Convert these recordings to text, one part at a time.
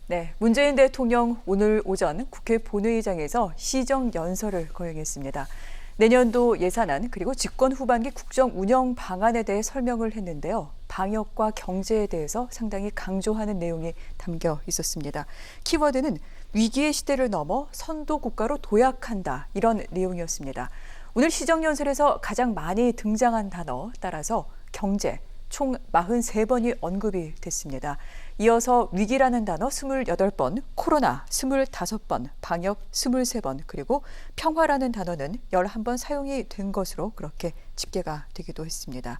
네, 문재인 대통령 오늘 오전 국회 본회의장에서 시정연설을 거행했습니다. 내년도 예산안 그리고 집권 후반기 국정 운영 방안에 대해 설명을 했는데요. 방역과 경제에 대해서 상당히 강조하는 내용이 담겨 있었습니다. 키워드는 위기의 시대를 넘어 선도 국가로 도약한다, 이런 내용이었습니다. 오늘 시정연설에서 가장 많이 등장한 단어 따라서 경제, 총 43번이 언급이 됐습니다. 이어서 위기라는 단어 28번, 코로나 25번, 방역 23번, 그리고 평화라는 단어는 11번 사용이 된 것으로 그렇게 집계가 되기도 했습니다.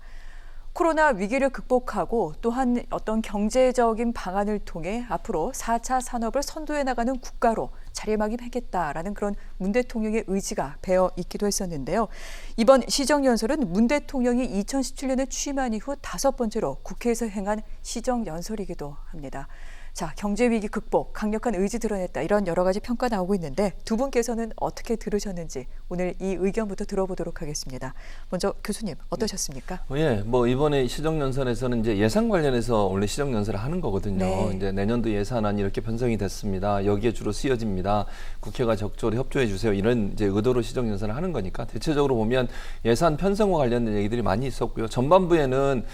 코로나 위기를 극복하고 또한 어떤 경제적인 방안을 통해 앞으로 4차 산업을 선도해 나가는 국가로 자리매김하겠다라는 그런 문 대통령의 의지가 배어 있기도 했었는데요. 이번 시정연설은 문 대통령이 2017년에 취임한 이후 5번째로 국회에서 행한 시정연설이기도 합니다. 자, 경제위기 극복, 강력한 의지 드러냈다, 이런 여러 가지 평가 나오고 있는데 두 분께서는 어떻게 들으셨는지 오늘 이 의견부터 들어보도록 하겠습니다. 먼저 교수님, 어떠셨습니까? 예, 이번에 시정연설에서는 이제 예산 관련해서 원래 시정연설을 하는 거거든요. 네. 이제 내년도 예산안이 이렇게 편성이 됐습니다. 여기에 주로 쓰여집니다. 국회가 적극적으로 협조해 주세요. 이런 이제 의도로 시정연설을 하는 거니까 대체적으로 보면 예산 편성과 관련된 얘기들이 많이 있었고요. 전반부에는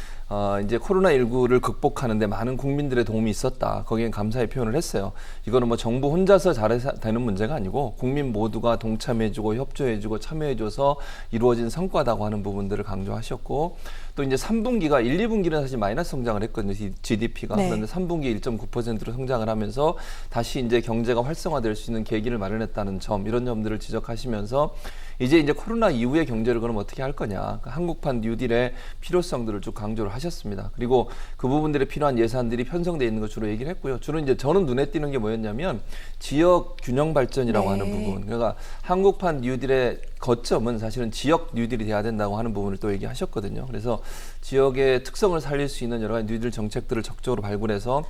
이제 코로나19를 극복하는데 많은 국민들의 도움이 있었다. 거기엔 감사의 표현을 했어요. 이거는 정부 혼자서 잘해서 되는 문제가 아니고 국민 모두가 동참해주고 협조해주고 참여해줘서 이루어진 성과다고 하는 부분들을 강조하셨고, 또 이제 3분기가 1, 2분기는 사실 마이너스 성장을 했거든요. GDP가. 네. 그런데 3분기 1.9%로 성장을 하면서 다시 이제 경제가 활성화될 수 있는 계기를 마련했다는 점, 이런 점들을 지적하시면서 이제 코로나 이후의 경제를 그럼 어떻게 할 거냐, 한국판 뉴딜의 필요성들을 쭉 강조를 하셨습니다. 그리고 그 부분들에 필요한 예산들이 편성돼 있는 것 주로 얘기를 했고요. 주로 이제 저는 눈에 띄는 게 뭐였냐면 지역 균형 발전이라고 네. 하는 부분. 그러니까 한국판 뉴딜의 거점은 사실은 지역 뉴딜이 돼야 된다고 하는 부분을 또 얘기하셨거든요. 그래서 지역의 특성을 살릴 수 있는 여러 가지 뉴딜 정책들을 적극적으로 발굴해서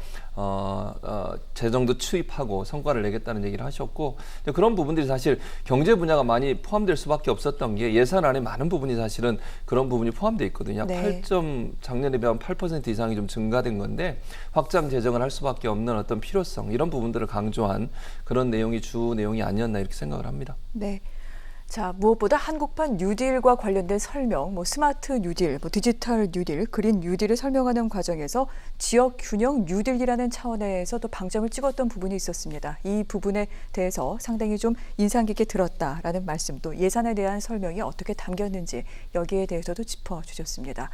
재정도 투입하고 성과를 내겠다는 얘기를 하셨고, 그런 부분들이 사실 경제 분야가 많이 포함될 수밖에 없었던 게 예산안에 많은 부분이 사실은 그런 부분이 포함되어 있거든요. 네. 작년에 비하면 8% 이상이 좀 증가된 건데 확장 재정을 할 수밖에 없는 어떤 필요성, 이런 부분들을 강조한 그런 내용이 주 내용이 아니었나 이렇게 생각을 합니다. 네. 자, 무엇보다 한국판 뉴딜과 관련된 설명, 스마트 뉴딜, 디지털 뉴딜, 그린 뉴딜을 설명하는 과정에서 지역 균형 뉴딜이라는 차원에서 또 방점을 찍었던 부분이 있었습니다. 이 부분에 대해서 상당히 좀 인상 깊게 들었다라는 말씀도, 예산에 대한 설명이 어떻게 담겼는지 여기에 대해서도 짚어주셨습니다.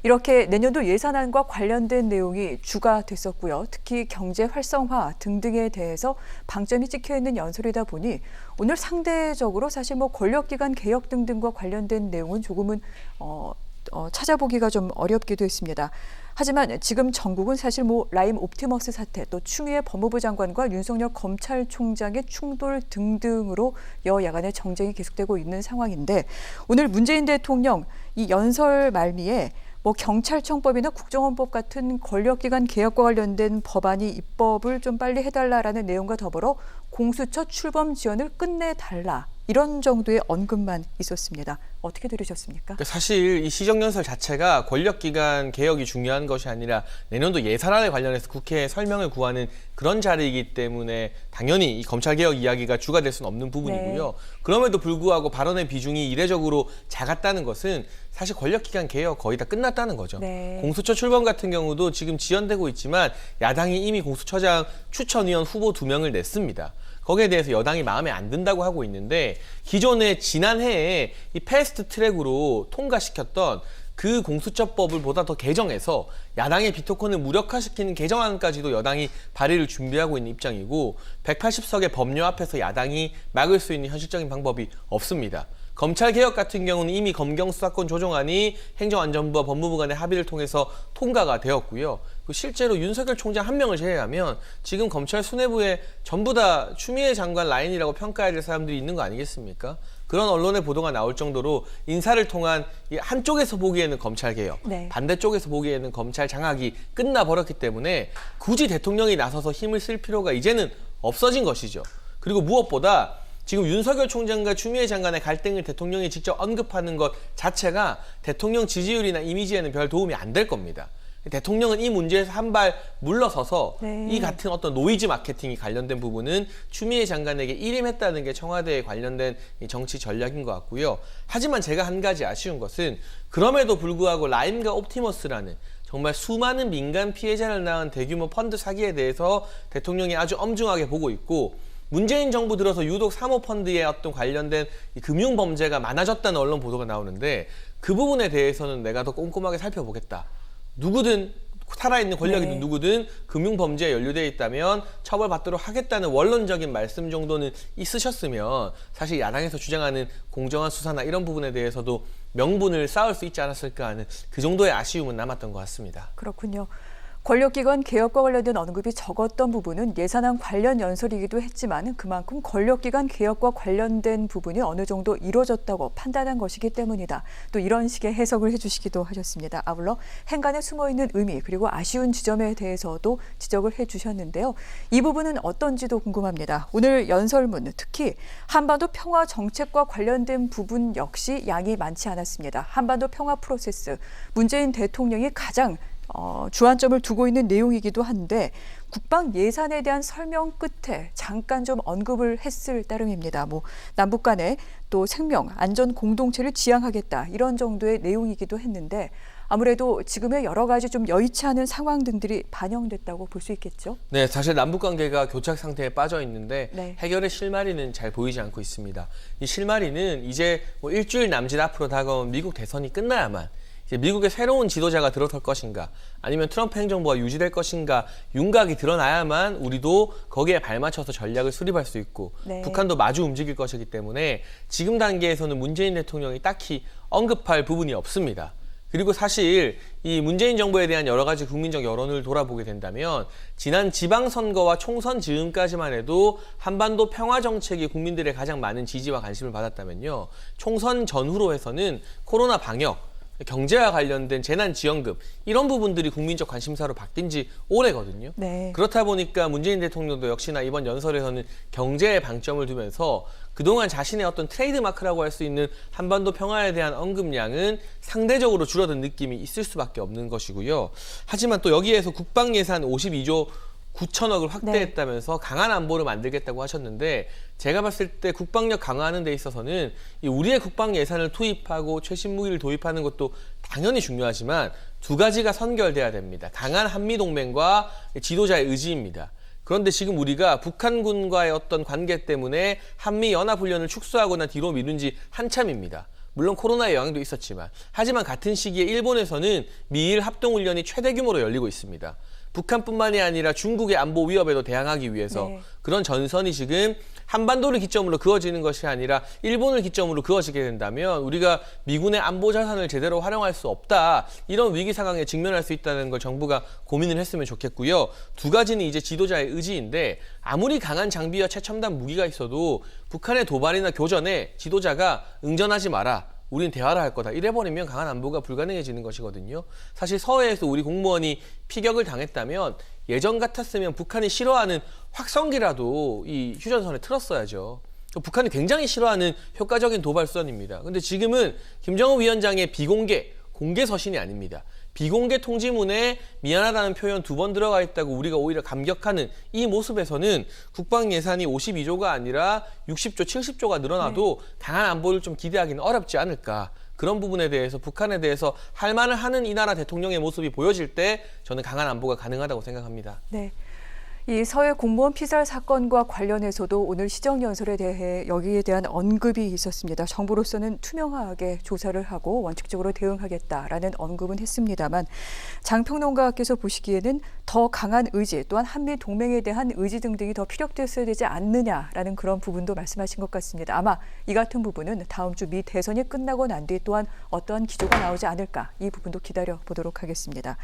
이렇게 내년도 예산안과 관련된 내용이 주가 됐었고요. 특히 경제 활성화 등등에 대해서 방점이 찍혀 있는 연설이다 보니 오늘 상대적으로 사실 권력기관 개혁 등등과 관련된 내용은 조금은 찾아보기가 좀 어렵기도 했습니다. 하지만 지금 전국은 사실 라임 옵티머스 사태, 또 추미애 법무부 장관과 윤석열 검찰총장의 충돌 등등으로 여야간의 정쟁이 계속되고 있는 상황인데, 오늘 문재인 대통령 이 연설 말미에 경찰청법이나 국정원법 같은 권력기관 개혁과 관련된 법안이 입법을 좀 빨리 해달라라는 내용과 더불어 공수처 출범 지원을 끝내달라, 이런 정도의 언급만 있었습니다. 어떻게 들으셨습니까? 사실 이 시정연설 자체가 권력기관 개혁이 중요한 것이 아니라 내년도 예산안에 관련해서 국회에 설명을 구하는 그런 자리이기 때문에 당연히 이 검찰개혁 이야기가 주가 될 수는 없는 부분이고요. 네. 그럼에도 불구하고 발언의 비중이 이례적으로 작았다는 것은 사실 권력기관 개혁 거의 다 끝났다는 거죠. 네. 공수처 출범 같은 경우도 지금 지연되고 있지만 야당이 이미 공수처장 추천위원 후보 2명을 냈습니다. 거기에 대해서 여당이 마음에 안 든다고 하고 있는데, 기존에 지난해에 이 패스트 트랙으로 통과시켰던 그 공수처법을 보다 더 개정해서 야당의 비토권을 무력화시키는 개정안까지도 여당이 발의를 준비하고 있는 입장이고, 180석의 법료 앞에서 야당이 막을 수 있는 현실적인 방법이 없습니다. 검찰개혁 같은 경우는 이미 검경수사권 조정안이 행정안전부와 법무부 간의 합의를 통해서 통과가 되었고요. 실제로 윤석열 총장 한 명을 제외하면 지금 검찰 수뇌부에 전부 다 추미애 장관 라인이라고 평가해야 될 사람들이 있는 거 아니겠습니까? 그런 언론의 보도가 나올 정도로 인사를 통한 한쪽에서 보기에는 검찰개혁, 네. 반대쪽에서 보기에는 검찰 장악이 끝나버렸기 때문에 굳이 대통령이 나서서 힘을 쓸 필요가 이제는 없어진 것이죠. 그리고 무엇보다 지금 윤석열 총장과 추미애 장관의 갈등을 대통령이 직접 언급하는 것 자체가 대통령 지지율이나 이미지에는 별 도움이 안 될 겁니다. 대통령은 이 문제에서 한 발 물러서서 네. 이 같은 어떤 노이즈 마케팅이 관련된 부분은 추미애 장관에게 일임했다는 게 청와대에 관련된 이 정치 전략인 것 같고요. 하지만 제가 한 가지 아쉬운 것은 그럼에도 불구하고 라임과 옵티머스라는 정말 수많은 민간 피해자를 낳은 대규모 펀드 사기에 대해서 대통령이 아주 엄중하게 보고 있고 문재인 정부 들어서 유독 사모펀드에 어떤 관련된 이 금융 범죄가 많아졌다는 언론 보도가 나오는데 그 부분에 대해서는 내가 더 꼼꼼하게 살펴보겠다. 누구든 살아있는 권력이든 네. 누구든 금융 범죄에 연루되어 있다면 처벌받도록 하겠다는 원론적인 말씀 정도는 있으셨으면 사실 야당에서 주장하는 공정한 수사나 이런 부분에 대해서도 명분을 쌓을 수 있지 않았을까 하는 그 정도의 아쉬움은 남았던 것 같습니다. 그렇군요. 권력기관 개혁과 관련된 언급이 적었던 부분은 예산안 관련 연설이기도 했지만 그만큼 권력기관 개혁과 관련된 부분이 어느 정도 이루어졌다고 판단한 것이기 때문이다. 또 이런 식의 해석을 해주시기도 하셨습니다. 아울러 행간에 숨어있는 의미 그리고 아쉬운 지점에 대해서도 지적을 해주셨는데요. 이 부분은 어떤지도 궁금합니다. 오늘 연설문 특히 한반도 평화 정책과 관련된 부분 역시 양이 많지 않았습니다. 한반도 평화 프로세스, 문재인 대통령이 가장 주안점을 두고 있는 내용이기도 한데 국방 예산에 대한 설명 끝에 잠깐 좀 언급을 했을 따름입니다. 남북 간의 또 생명, 안전 공동체를 지향하겠다 이런 정도의 내용이기도 했는데 아무래도 지금의 여러 가지 좀 여의치 않은 상황 등들이 반영됐다고 볼 수 있겠죠. 네, 사실 남북 관계가 교착 상태에 빠져 있는데 네. 해결의 실마리는 잘 보이지 않고 있습니다. 이 실마리는 이제 일주일 남짓 앞으로 다가온 미국 대선이 끝나야만 미국의 새로운 지도자가 들어설 것인가 아니면 트럼프 행정부가 유지될 것인가 윤곽이 드러나야만 우리도 거기에 발맞춰서 전략을 수립할 수 있고 네. 북한도 마주 움직일 것이기 때문에 지금 단계에서는 문재인 대통령이 딱히 언급할 부분이 없습니다. 그리고 사실 이 문재인 정부에 대한 여러 가지 국민적 여론을 돌아보게 된다면 지난 지방선거와 총선 즈음까지만 해도 한반도 평화 정책이 국민들의 가장 많은 지지와 관심을 받았다면요. 총선 전후로 해서는 코로나 방역 경제와 관련된 재난지원금 이런 부분들이 국민적 관심사로 바뀐 지 오래거든요. 네. 그렇다 보니까 문재인 대통령도 역시나 이번 연설에서는 경제에 방점을 두면서 그동안 자신의 어떤 트레이드마크라고 할 수 있는 한반도 평화에 대한 언급량은 상대적으로 줄어든 느낌이 있을 수밖에 없는 것이고요. 하지만 또 여기에서 국방 예산 52조 9천억을 확대했다면서 강한 안보를 만들겠다고 하셨는데 제가 봤을 때 국방력 강화하는 데 있어서는 우리의 국방 예산을 투입하고 최신 무기를 도입하는 것도 당연히 중요하지만 두 가지가 선결돼야 됩니다. 강한 한미동맹과 지도자의 의지입니다. 그런데 지금 우리가 북한군과의 어떤 관계 때문에 한미연합훈련을 축소하거나 뒤로 미룬 지 한참입니다. 물론 코로나의 영향도 있었지만 하지만 같은 시기에 일본에서는 미일 합동훈련이 최대 규모로 열리고 있습니다. 북한뿐만이 아니라 중국의 안보 위협에도 대항하기 위해서 네. 그런 전선이 지금 한반도를 기점으로 그어지는 것이 아니라 일본을 기점으로 그어지게 된다면 우리가 미군의 안보 자산을 제대로 활용할 수 없다. 이런 위기 상황에 직면할 수 있다는 걸 정부가 고민을 했으면 좋겠고요. 두 가지는 이제 지도자의 의지인데 아무리 강한 장비와 최첨단 무기가 있어도 북한의 도발이나 교전에 지도자가 응전하지 마라. 우린 대화를 할 거다. 이래버리면 강한 안보가 불가능해지는 것이거든요. 사실 서해에서 우리 공무원이 피격을 당했다면 예전 같았으면 북한이 싫어하는 확성기라도 이 휴전선에 틀었어야죠. 북한이 굉장히 싫어하는 효과적인 도발 수단입니다. 근데 지금은 김정은 위원장의 공개 서신이 아닙니다. 비공개 통지문에 미안하다는 표현 2번 들어가 있다고 우리가 오히려 감격하는 이 모습에서는 국방 예산이 52조가 아니라 60조, 70조가 늘어나도 강한 안보를 좀 기대하기는 어렵지 않을까. 그런 부분에 대해서 북한에 대해서 할 말을 하는 이 나라 대통령의 모습이 보여질 때 저는 강한 안보가 가능하다고 생각합니다. 네. 이 서해 공무원 피살 사건과 관련해서도 오늘 시정연설에 대해 여기에 대한 언급이 있었습니다. 정부로서는 투명하게 조사를 하고 원칙적으로 대응하겠다라는 언급은 했습니다만 장평론가께서 보시기에는 더 강한 의지 또한 한미 동맹에 대한 의지 등등이 더 피력됐어야 되지 않느냐라는 그런 부분도 말씀하신 것 같습니다. 아마 이 같은 부분은 다음 주 미 대선이 끝나고 난 뒤 또한 어떠한 기조가 나오지 않을까 이 부분도 기다려 보도록 하겠습니다.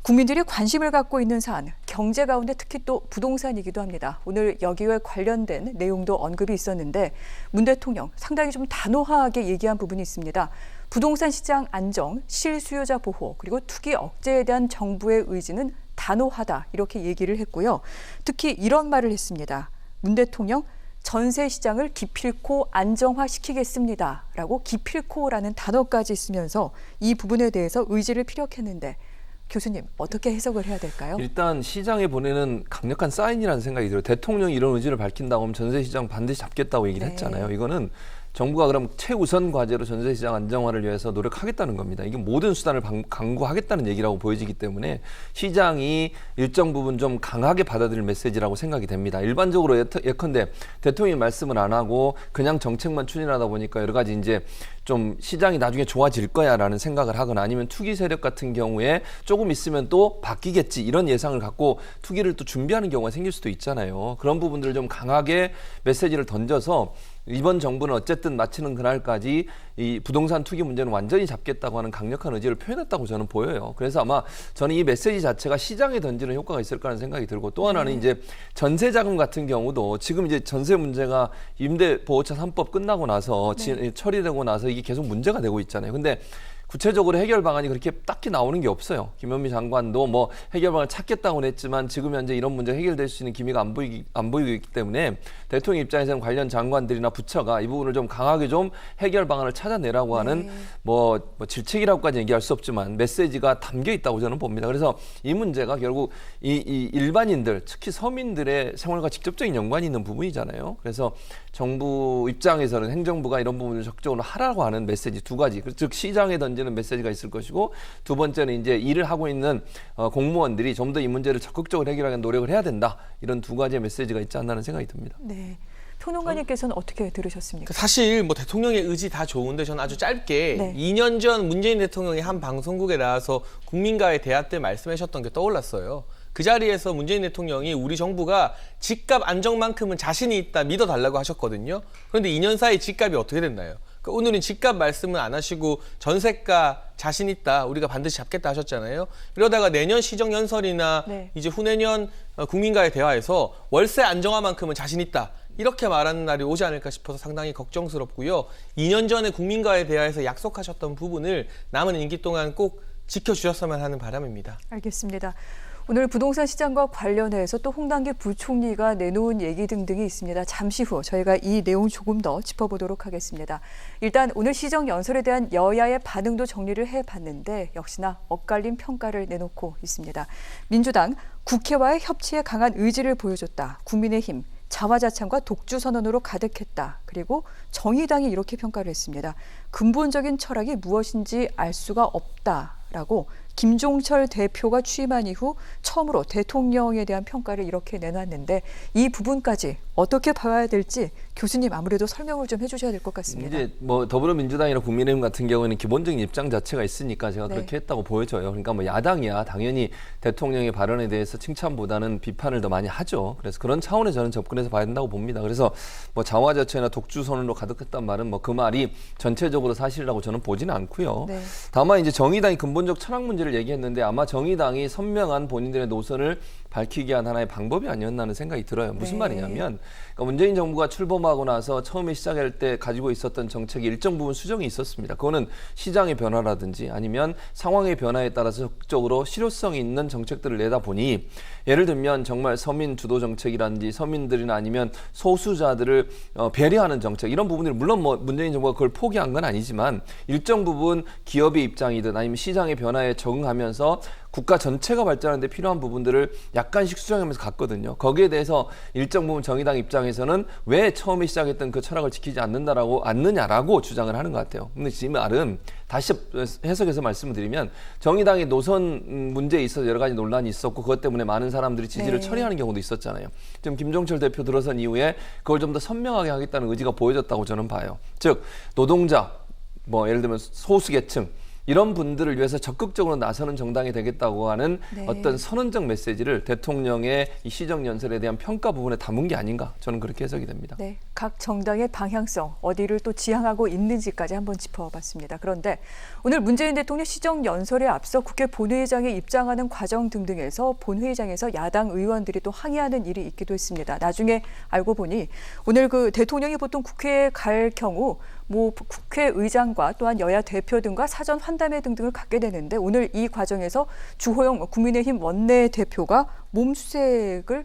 국민들이 관심을 갖고 있는 사안, 경제 가운데 특히 또 부동산이기도 합니다. 오늘 여기와 관련된 내용도 언급이 있었는데 문 대통령 상당히 좀 단호하게 얘기한 부분이 있습니다. 부동산 시장 안정, 실수요자 보호, 그리고 투기 억제에 대한 정부의 의지는 단호하다 이렇게 얘기를 했고요. 특히 이런 말을 했습니다. 문 대통령 전세 시장을 기필코 안정화시키겠습니다라고 기필코라는 단어까지 쓰면서 이 부분에 대해서 의지를 피력했는데 교수님 어떻게 해석을 해야 될까요? 일단 시장에 보내는 강력한 사인이라는 생각이 들어요. 대통령이 이런 의지를 밝힌다고 하면 전세시장 반드시 잡겠다고 얘기를 네. 했잖아요. 이거는 정부가 그럼 최우선 과제로 전세시장 안정화를 위해서 노력하겠다는 겁니다. 이게 모든 수단을 강구하겠다는 얘기라고 보여지기 때문에 시장이 일정 부분 좀 강하게 받아들일 메시지라고 생각이 됩니다. 일반적으로 예컨대 대통령이 말씀을 안 하고 그냥 정책만 추진하다 보니까 여러 가지 이제 좀 시장이 나중에 좋아질 거야라는 생각을 하거나 아니면 투기 세력 같은 경우에 조금 있으면 또 바뀌겠지 이런 예상을 갖고 투기를 또 준비하는 경우가 생길 수도 있잖아요. 그런 부분들을 좀 강하게 메시지를 던져서 이번 정부는 어쨌든 마치는 그날까지 이 부동산 투기 문제는 완전히 잡겠다고 하는 강력한 의지를 표현했다고 저는 보여요. 그래서 아마 저는 이 메시지 자체가 시장에 던지는 효과가 있을 거라는 생각이 들고 또 하나는 이제 전세 자금 같은 경우도 지금 이제 전세 문제가 임대보호차 3법 끝나고 나서 처리되고 나서 이게 계속 문제가 되고 있잖아요. 근데 구체적으로 해결 방안이 그렇게 딱히 나오는 게 없어요. 김현미 장관도 뭐 해결 방안을 찾겠다고는 했지만 지금 현재 이런 문제가 해결될 수 있는 기미가 안 보이고 있기 때문에 대통령 입장에서는 관련 장관들이나 부처가 이 부분을 좀 강하게 좀 해결 방안을 찾아내라고 하는 뭐 질책이라고까지 얘기할 수 없지만 메시지가 담겨 있다고 저는 봅니다. 그래서 이 문제가 결국 이 일반인들 특히 서민들의 생활과 직접적인 연관이 있는 부분이잖아요. 그래서 정부 입장에서는 행정부가 이런 부분을 적극적으로 하라고 하는 메시지 두 가지, 즉 시장에 던지는 메시지가 있을 것이고 두 번째는 이제 일을 하고 있는 공무원들이 좀 더 이 문제를 적극적으로 해결하기 노력을 해야 된다. 이런 두 가지의 메시지가 있지 않나는 생각이 듭니다. 네. 평론가님께서는 어떻게 들으셨습니까? 사실 뭐 대통령의 의지 다 좋은데 저는 아주 짧게 네. 2년 전 문재인 대통령이 한 방송국에 나와서 국민과의 대화 때 말씀하셨던 게 떠올랐어요. 그 자리에서 문재인 대통령이 우리 정부가 집값 안정만큼은 자신이 있다 믿어달라고 하셨거든요. 그런데 2년 사이 집값이 어떻게 됐나요? 그러니까 오늘은 집값 말씀은 안 하시고 전세가 자신 있다, 우리가 반드시 잡겠다 하셨잖아요. 이러다가 내년 시정연설이나 네. 이제 후내년 국민과의 대화에서 월세 안정화만큼은 자신 있다, 이렇게 말하는 날이 오지 않을까 싶어서 상당히 걱정스럽고요. 2년 전에 국민과의 대화에서 약속하셨던 부분을 남은 임기 동안 꼭 지켜주셨으면 하는 바람입니다. 알겠습니다. 오늘 부동산 시장과 관련해서 또 홍남기 부총리가 내놓은 얘기 등등이 있습니다. 잠시 후 저희가 이 내용 조금 더 짚어보도록 하겠습니다. 일단 오늘 시정 연설에 대한 여야의 반응도 정리를 해봤는데 역시나 엇갈린 평가를 내놓고 있습니다. 민주당 국회와의 협치에 강한 의지를 보여줬다. 국민의힘 자화자찬과 독주 선언으로 가득했다. 그리고 정의당이 이렇게 평가를 했습니다. 근본적인 철학이 무엇인지 알 수가 없다라고 김종철 대표가 취임한 이후 처음으로 대통령에 대한 평가를 이렇게 내놨는데 이 부분까지 어떻게 봐야 될지 교수님 아무래도 설명을 좀 해주셔야 될 것 같습니다. 이제 뭐 더불어민주당이나 국민의힘 같은 경우에는 기본적인 입장 자체가 있으니까 제가 네. 그렇게 했다고 보여져요. 그러니까 뭐 야당이야 당연히 대통령의 발언에 대해서 칭찬보다는 비판을 더 많이 하죠. 그래서 그런 차원에 저는 접근해서 봐야 된다고 봅니다. 그래서 뭐 자화자찬이나 독주 선언으로 가득했단 말은 뭐 그 말이 전체적으로 사실이라고 저는 보지는 않고요. 네. 다만 이제 정의당이 근본적 철학 문제를 얘기했는데 아마 정의당이 선명한 본인들의 노선을 밝히기 위한 하나의 방법이 아니었나 하는 생각이 들어요. 무슨 네. 말이냐면 그러니까 문재인 정부가 출범하고 나서 처음에 시작할 때 가지고 있었던 정책이 일정 부분 수정이 있었습니다. 그거는 시장의 변화라든지 아니면 상황의 변화에 따라서 적극적으로 실효성이 있는 정책들을 내다 보니 예를 들면 정말 서민 주도 정책이라든지 서민들이나 아니면 소수자들을 배려하는 정책 이런 부분들이 물론 뭐 문재인 정부가 그걸 포기한 건 아니지만 일정 부분 기업의 입장이든 아니면 시장의 변화에 적응하면서 국가 전체가 발전하는 데 필요한 부분들을 약간씩 수정하면서 갔거든요. 거기에 대해서 일정 부분 정의당 입장에서는 왜 처음에 시작했던 그 철학을 지키지 않느냐라고 주장을 하는 것 같아요. 근데 지금 말은 다시 해석해서 말씀을 드리면 정의당의 노선 문제에 있어서 여러 가지 논란이 있었고 그것 때문에 많은 사람들이 지지를 네. 처리하는 경우도 있었잖아요. 지금 김종철 대표 들어선 이후에 그걸 좀 더 선명하게 하겠다는 의지가 보여졌다고 저는 봐요. 즉 노동자, 뭐 예를 들면 소수계층 이런 분들을 위해서 적극적으로 나서는 정당이 되겠다고 하는 네. 어떤 선언적 메시지를 대통령의 이 시정연설에 대한 평가 부분에 담은 게 아닌가 저는 그렇게 해석이 됩니다. 네, 각 정당의 방향성, 어디를 또 지향하고 있는지까지 한번 짚어봤습니다. 그런데 오늘 문재인 대통령 시정연설에 앞서 국회 본회의장에 입장하는 과정 등등에서 본회의장에서 야당 의원들이 또 항의하는 일이 있기도 했습니다. 나중에 알고 보니 오늘 그 대통령이 보통 국회에 갈 경우 뭐 국회의장과 또한 여야 대표 등과 사전 환담회 등등을 갖게 되는데 오늘 이 과정에서 주호영 국민의힘 원내대표가 몸수색을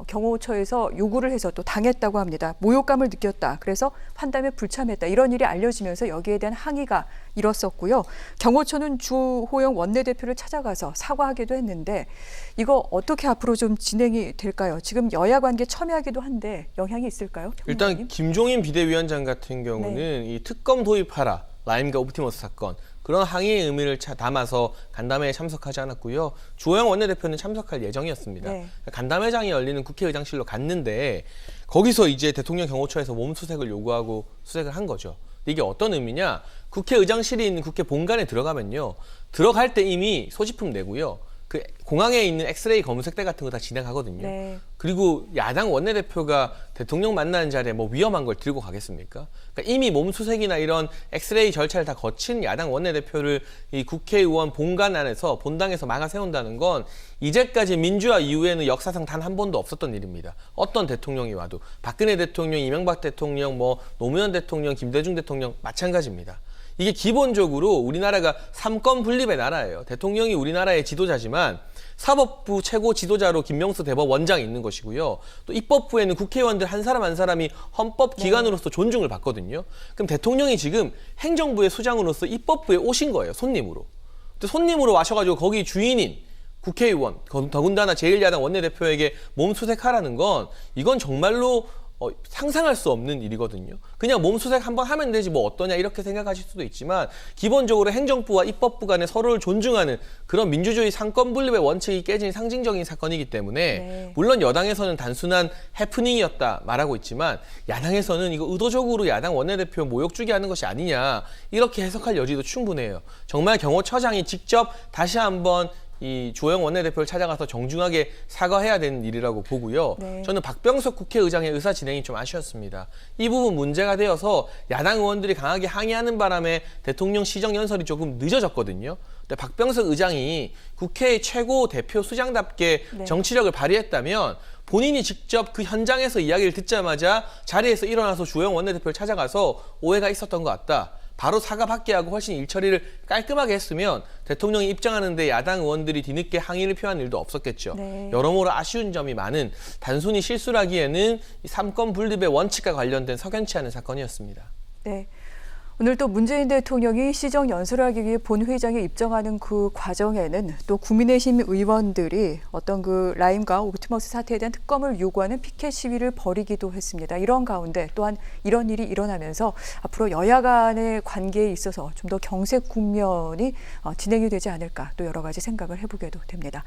경호처에서 요구를 해서 또 당했다고 합니다. 모욕감을 느꼈다. 그래서 환담에 불참했다. 이런 일이 알려지면서 여기에 대한 항의가 일었었고요. 경호처는 주호영 원내대표를 찾아가서 사과하기도 했는데 이거 어떻게 앞으로 좀 진행이 될까요? 지금 여야 관계 첨예하기도 한데 영향이 있을까요? 일단 평론가님? 김종인 비대위원장 같은 경우는 이 특검 도입하라, 라임과 옵티머스 사건 그런 항의의 의미를 담아서 간담회에 참석하지 않았고요. 주호영 원내대표는 참석할 예정이었습니다. 네. 간담회장이 열리는 국회의장실로 갔는데 거기서 이제 대통령 경호처에서 몸수색을 요구하고 수색을 한 거죠. 이게 어떤 의미냐? 국회의장실이 있는 국회 본관에 들어가면요. 들어갈 때 이미 소지품 내고요. 그 공항에 있는 엑스레이 검색대 같은 거 다 진행하거든요. 네. 그리고 야당 원내대표가 대통령 만나는 자리에 뭐 위험한 걸 들고 가겠습니까? 그러니까 이미 몸수색이나 이런 엑스레이 절차를 다 거친 야당 원내대표를 이 국회의원 본관 안에서 본당에서 막아 세운다는 건 이제까지 민주화 이후에는 역사상 단 한 번도 없었던 일입니다. 어떤 대통령이 와도 박근혜 대통령, 이명박 대통령, 뭐 노무현 대통령, 김대중 대통령 마찬가지입니다. 이게 기본적으로 우리나라가 삼권 분립의 나라예요. 대통령이 우리나라의 지도자지만 사법부 최고 지도자로 김명수 대법원장이 있는 것이고요. 또 입법부에는 국회의원들 한 사람 한 사람이 헌법기관으로서 존중을 받거든요. 그럼 대통령이 지금 행정부의 수장으로서 입법부에 오신 거예요. 손님으로. 근데 손님으로 와셔가지고 거기 주인인 국회의원, 더군다나 제1야당 원내대표에게 몸수색하라는 건 이건 정말로 상상할 수 없는 일이거든요. 그냥 몸수색 한번 하면 되지 뭐 어떠냐 이렇게 생각하실 수도 있지만 기본적으로 행정부와 입법부 간에 서로를 존중하는 그런 민주주의 상권 분립의 원칙이 깨진 상징적인 사건이기 때문에 네. 물론 여당에서는 단순한 해프닝이었다 말하고 있지만 야당에서는 이거 의도적으로 야당 원내대표 모욕 주게 하는 것이 아니냐 이렇게 해석할 여지도 충분해요. 정말 경호처장이 직접 다시 한번 이 주호영 원내대표를 찾아가서 정중하게 사과해야 되는 일이라고 보고요. 네. 저는 박병석 국회의장의 의사 진행이 좀 아쉬웠습니다. 이 부분 문제가 되어서 야당 의원들이 강하게 항의하는 바람에 대통령 시정연설이 조금 늦어졌거든요. 근데 박병석 의장이 국회의 최고 대표 수장답게 네. 정치력을 발휘했다면 본인이 직접 그 현장에서 이야기를 듣자마자 자리에서 일어나서 주호영 원내대표를 찾아가서 오해가 있었던 것 같다. 바로 사과받게 하고 훨씬 일 처리를 깔끔하게 했으면 대통령이 입장하는데 야당 의원들이 뒤늦게 항의를 표한 일도 없었겠죠. 네. 여러모로 아쉬운 점이 많은 단순히 실수라기에는 이 삼권 분립의 원칙과 관련된 석연치 않은 사건이었습니다. 네. 오늘 또 문재인 대통령이 시정 연설을 하기 위해 본회의장에 입정하는 그 과정에는 또 국민의힘 의원들이 어떤 그 라임과 옵티머스 사태에 대한 특검을 요구하는 피켓 시위를 벌이기도 했습니다. 이런 가운데 또한 이런 일이 일어나면서 앞으로 여야 간의 관계에 있어서 좀 더 경색 국면이 진행이 되지 않을까 또 여러 가지 생각을 해보게도 됩니다.